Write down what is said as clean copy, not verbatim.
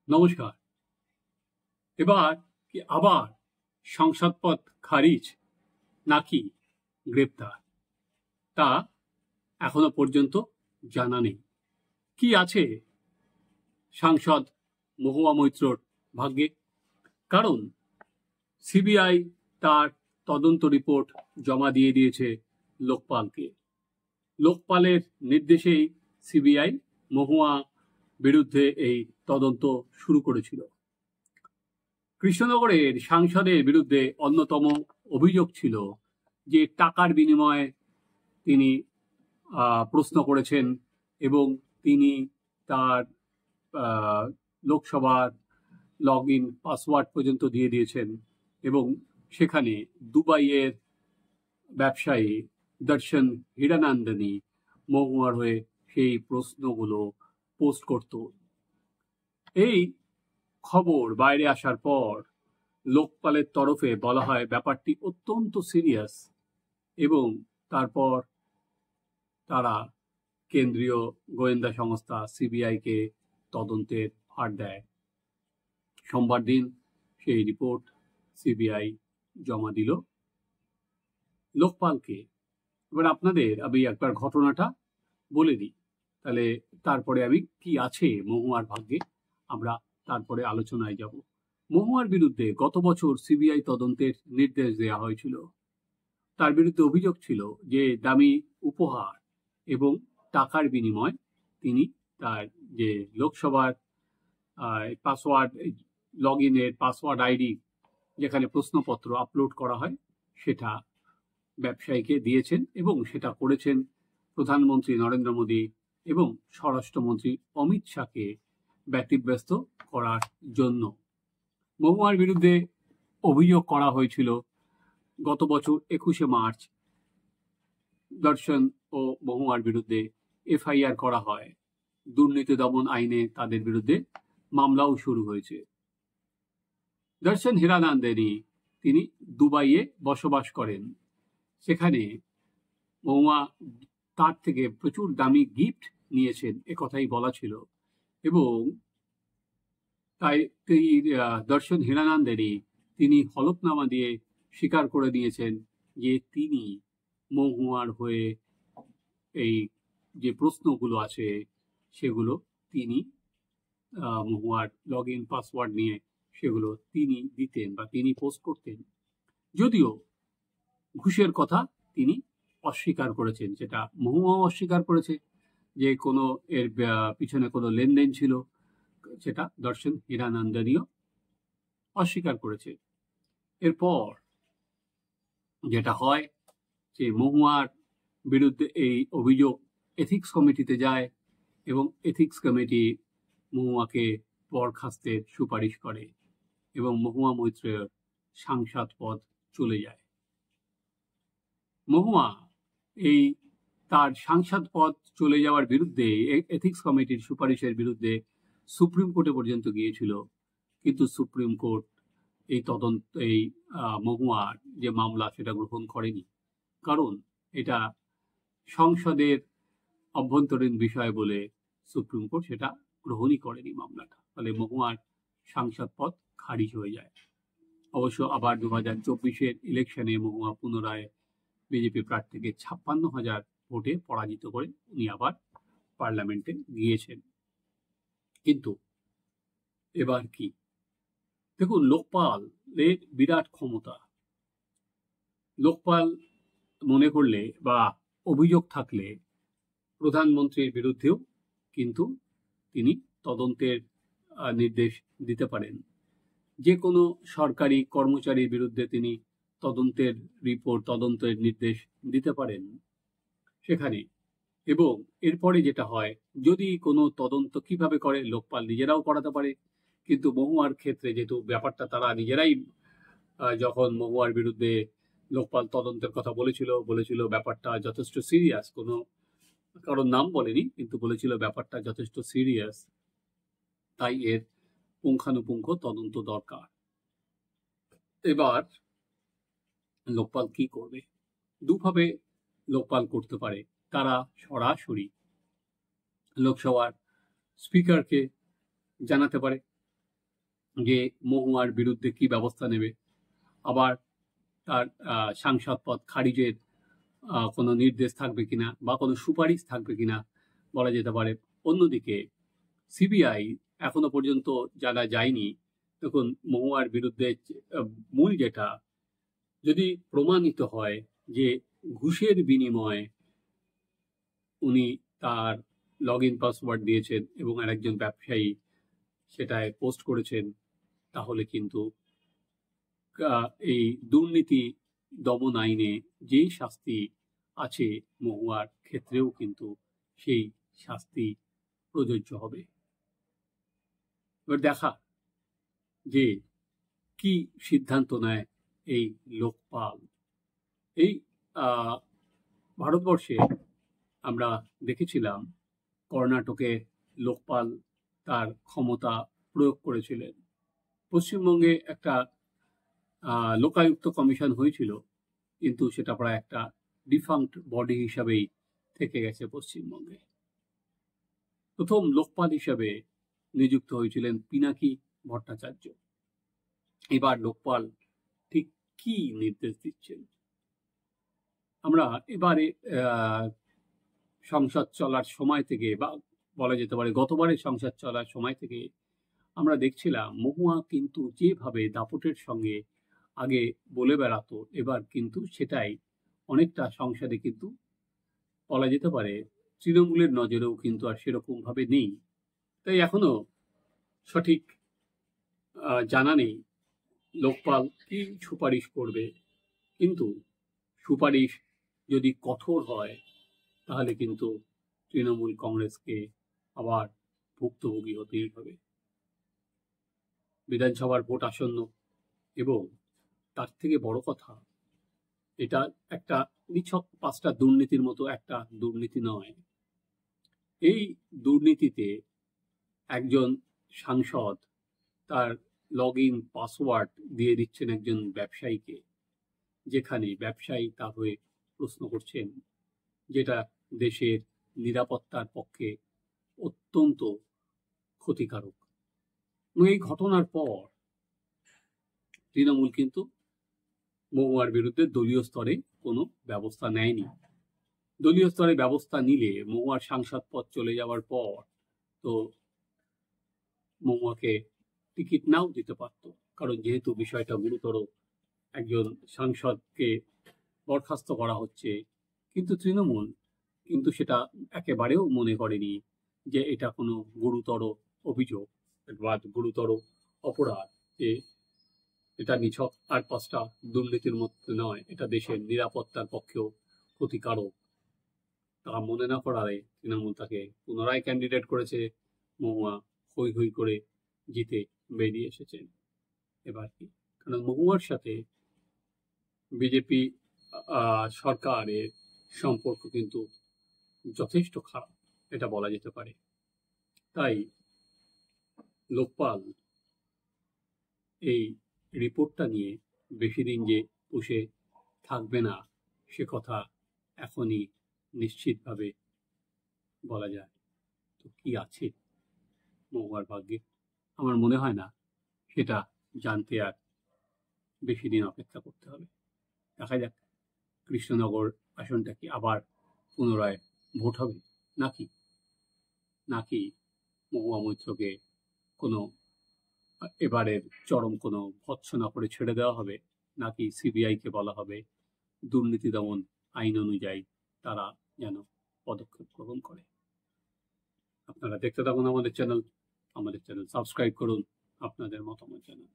নমস্কার। এবার কি আবার সংসদ পদ খারিজ নাকি গ্রেপ্তার তা এখনো পর্যন্ত জানা নেই। কি আছে সাংসদ মহুয়া মৈত্রর ভাগ্যে? কারণ সিবিআই তার তদন্ত রিপোর্ট জমা দিয়ে দিয়েছে লোকপালকে। লোকপালের নির্দেশেই সিবিআই মহুয়া বিরুদ্ধে এই তদন্ত শুরু করেছিল। কৃষ্ণনগরের সাংসদের বিরুদ্ধে অন্যতম অভিযোগ ছিল যে টাকার বিনিময়ে তিনি প্রশ্ন করেছেন এবং তিনি তার লোকসভার লগ ইন পাসওয়ার্ড পর্যন্ত দিয়ে দিয়েছেন এবং সেখানে দুবাইয়ের ব্যবসায়ী দর্শন হীরানন্দনী মহুয়ার হয়ে সেই প্রশ্নগুলো পোস্ট করত। এই খবর বাইরে আসার পর লোকপালের তরফে বলা হয় ব্যাপারটি অত্যন্ত সিরিয়াস এবং তারপর তারা কেন্দ্রীয় গোয়েন্দা সংস্থা সিবিআইকে তদন্তের ভার দেয়। সোমবার দিন সেই রিপোর্ট সিবিআই জমা দিল লোকপালকে। এবার আপনাদের আমি একবার ঘটনাটা বলে দিই, তাহলে তারপরে আমি কি আছে মহুয়ার ভাগ্যে আমরা তারপরে আলোচনায় যাব। মহুয়ার বিরুদ্ধে গত বছর সিবিআই তদন্তের নির্দেশ দেওয়া হয়েছিল। তার বিরুদ্ধে অভিযোগ ছিল যে দামি উপহার এবং টাকার বিনিময় তিনি তার যে লোকসভার পাসওয়ার্ড লগ ইনের পাসওয়ার্ড আইডি যেখানে প্রশ্নপত্র আপলোড করা হয় সেটা ব্যবসায়ীকে দিয়েছেন এবং সেটা করেছেন প্রধানমন্ত্রী নরেন্দ্র মোদী এবং স্বরাষ্ট্রমন্ত্রী অমিত শাহকে ব্যতিব্যস্ত করার জন্য। মহুয়ার বিরুদ্ধে অভিযোগ করা হয়েছিল গত বছর 21শে মার্চ। দর্শন ও মহুয়ার বিরুদ্ধে এফআইআর করা হয়। দুর্নীতি দমন আইনে তাদের বিরুদ্ধে মামলাও শুরু হয়েছে। দর্শন হীরানন্দনী তিনি দুবাইয়ে বসবাস করেন। সেখানে মহুয়া তার থেকে প্রচুর দামি গিফট নিয়েছেন একথাই বলা ছিল এবং তাই দর্শন হীরানন্দনী তিনি হলফনামা দিয়ে স্বীকার করে নিয়েছেন যে তিনি মহুয়ার হয়ে এই যে প্রশ্নগুলো আছে সেগুলো তিনি মহুয়ার লগ ইন পাসওয়ার্ড নিয়ে সেগুলো তিনি দিতেন বা তিনি পোস্ট করতেন। যদিও ঘুষের কথা তিনি অস্বীকার করেছেন, যেটা মহুয়াও অস্বীকার করেছে যে কোনো এর পিছনে কোনো লেনদেন ছিল, সেটা দর্শন হীরানন্দনীও অস্বীকার করেছে। এরপর যেটা হয় যে মহুয়ার বিরুদ্ধে এই অভিযোগ এথিক্স কমিটিতে যায় এবং এথিক্স কমিটি মহুয়াকে বরখাস্তের সুপারিশ করে এবং মহুয়া মৈত্রের সাংসদ পদ চলে যায়। মহুয়া এই তার সাংসদ পদ চলে যাওয়ার বিরুদ্ধে এথিক্স কমিটির সুপারিশের বিরুদ্ধে সুপ্রিম কোর্টে পর্যন্ত গিয়েছিল, কিন্তু সুপ্রিম কোর্ট এই মহুয়ার যে মামলা সেটা গ্রহণ করেনি, কারণ এটা সংসদের অভ্যন্তরীণ বিষয় বলে সুপ্রিম কোর্ট সেটা গ্রহণই করেনি মামলাটা। ফলে মহুয়ার সাংসদ পদ খারিজ হয়ে যায়। অবশ্য আবার 2024-এর ইলেকশনে মহুয়া পুনরায় বিজেপি প্রার্থীকে 56,000 ভোটে পরাজিত করে উনি আবার পার্লামেন্টে গিয়েছেন। কিন্তু এবার কি দেখুন, লোকপালের বিরাট ক্ষমতা। লোকপাল মনে করলে বা অভিযোগ থাকলে প্রধানমন্ত্রীর বিরুদ্ধেও কিন্তু তিনি তদন্তের নির্দেশ দিতে পারেন। যে কোনো সরকারি কর্মচারীর বিরুদ্ধে তিনি তদন্তের রিপোর্ট তদন্তের নির্দেশ দিতে পারেন সেখানে। এবং এরপরে যেটা হয়, যদি কোনো তদন্ত কিভাবে করে লোকপাল নিজেরাও করাতে পারে, কিন্তু মহুয়ার ক্ষেত্রে যেহেতু ব্যাপারটা তারা নিজেরাই যখন মহুয়ার বিরুদ্ধে লোকপাল তদন্তের কথা বলেছিল ব্যাপারটা যথেষ্ট সিরিয়াস, কোনো কারোর নাম বলেনি কিন্তু বলেছিল ব্যাপারটা যথেষ্ট সিরিয়াস, তাই এর পুঙ্খানুপুঙ্খ তদন্ত দরকার। এবার লোকপাল কি করবে? দুভাবে লোকপাল করতে পারে। তারা সরাসরি লোকসভার স্পিকারকে জানাতে পারে যে মহুয়ার বিরুদ্ধে কি ব্যবস্থা নেবে, আবার তার সাংসদ পদ খারিজের কোনো নির্দেশ থাকবে কিনা বা কোনো সুপারিশ থাকবে কিনা বলা যেতে পারে। অন্যদিকে সিবিআই এখনো পর্যন্ত জানা যায়নি। দেখুন, মহুয়ার বিরুদ্ধে মূল যেটা, যদি প্রমাণিত হয় যে ঘুষের বিনিময়ে উনি তার লগ ইন পাসওয়ার্ড দিয়েছেন এবং আরেকজন ব্যবসায়ী সেটায় পোস্ট করেছেন, তাহলে কিন্তু এই দুর্নীতি দমন আইনে যে শাস্তি আছে মহুয়ার ক্ষেত্রেও কিন্তু সেই শাস্তি প্রযোজ্য হবে। এবার দেখা যে কি সিদ্ধান্ত নেয় এই লোকপাল। এই ভারতবর্ষে আমরা দেখেছিলাম কর্ণাটকে লোকপাল তার ক্ষমতা প্রয়োগ করেছিলেন। পশ্চিমবঙ্গে একটা লোকায়ুক্ত কমিশন হয়েছিল, কিন্তু সেটা প্রায় একটা ডিফাঙ্ক্ট বডি হিসাবেই থেকে গেছে পশ্চিমবঙ্গে। প্রথম লোকপাল হিসাবে নিযুক্ত হয়েছিলেন পিনাকি ভট্টাচার্য। এবার লোকপাল ঠিক কি নির্দেশ দিচ্ছেন? আমরা এবারে সংসদ চলার সময় থেকে, বা বলা যেতে পারে গতবারের সংসদ চলার সময় থেকে আমরা দেখছিলাম মহুয়া কিন্তু যেভাবে দাপটের সঙ্গে আগে বলে বেড়াতো, এবার কিন্তু সেটাই অনেকটা সংসদে কিন্তু বলা যেতে পারে তৃণমূলের নজরেও কিন্তু আর সেরকম ভাবে নেই। তাই এখনো সঠিক জানা নেই লোকপাল কি সুপারিশ করবে, কিন্তু সুপারিশ যদি কঠোর হয় তাহলে কিন্তু তৃণমূল কংগ্রেসকে আবার ভুক্তভোগী হতেই হবে। বিধানসভার ভোট আসন্ন, এবং তার থেকে বড় কথা, এটা একটা নিছক 5টা দুর্নীতির মতো একটা দুর্নীতি নয়। এই দুর্নীতিতে একজন সাংসদ তার লগ ইন পাসওয়ার্ড দিয়ে দিচ্ছেন একজন ব্যবসায়ীকে, যেখানে ব্যবসায়ী তা হয়ে প্রশ্ন করছেন, যেটা দেশের নিরাপত্তার পক্ষে অত্যন্ত ক্ষতিকারক। এই ঘটনার পর তৃণমূল কিন্তু মহুয়ার বিরুদ্ধে দলীয় স্তরে কোনো ব্যবস্থা নেয়নি। দলীয় স্তরে ব্যবস্থা নিলে মহুয়ার সাংসদ পদ চলে যাওয়ার পর তো মহুয়াকে টিকিট নাও দিতে পারত, কারণ যেহেতু বিষয়টা গুরুতর, একজন সাংসদকে বরখাস্ত করা হচ্ছে। কিন্তু তৃণমূল কিন্তু সেটা একেবারেও মনে করেনি যে এটা কোনো গুরুতর অভিযোগ বা গুরুতর অপরাধ, যে এটা নিছক আর 5টা দুর্নীতির মধ্যে নয়, এটা দেশের নিরাপত্তার পক্ষেও ক্ষতিকারক। তা মনে না করায় তৃণমূল তাকে পুনরায় ক্যান্ডিডেট করেছে। মহুয়া হই হই করে জিতে বেরিয়ে এসেছেন। এবার কি, কারণ মহুয়ার সাথে বিজেপি সরকারের সম্পর্ক কিন্তু যথেষ্ট খারাপ, এটা বলা যেতে পারে। তাই লোকপাল এই রিপোর্টটা নিয়ে বেশি দিন যে বসে থাকবে না, সে কথা এখনই নিশ্চিতভাবে বলা যায়। তো কি আছে মহুয়ার ভাগ্যে, আমার মনে হয় না সেটা জানতে আর বেশি দিন অপেক্ষা করতে হবে। দেখা যাক কৃষ্ণনগর আসনটা কি আবার পুনরায় ভোট হবে, নাকি মহুয়া মৈত্রকে কোনো এবারের চরম কোনো ভৎসনা করে ছেড়ে দেওয়া হবে, নাকি সিবিআইকে বলা হবে দুর্নীতি দমন আইন অনুযায়ী তারা যেন পদক্ষেপ গ্রহণ করে। আপনারা দেখতে থাকুন আমাদের চ্যানেল সাবস্ক্রাইব করুন, আপনাদের মতামত জানান।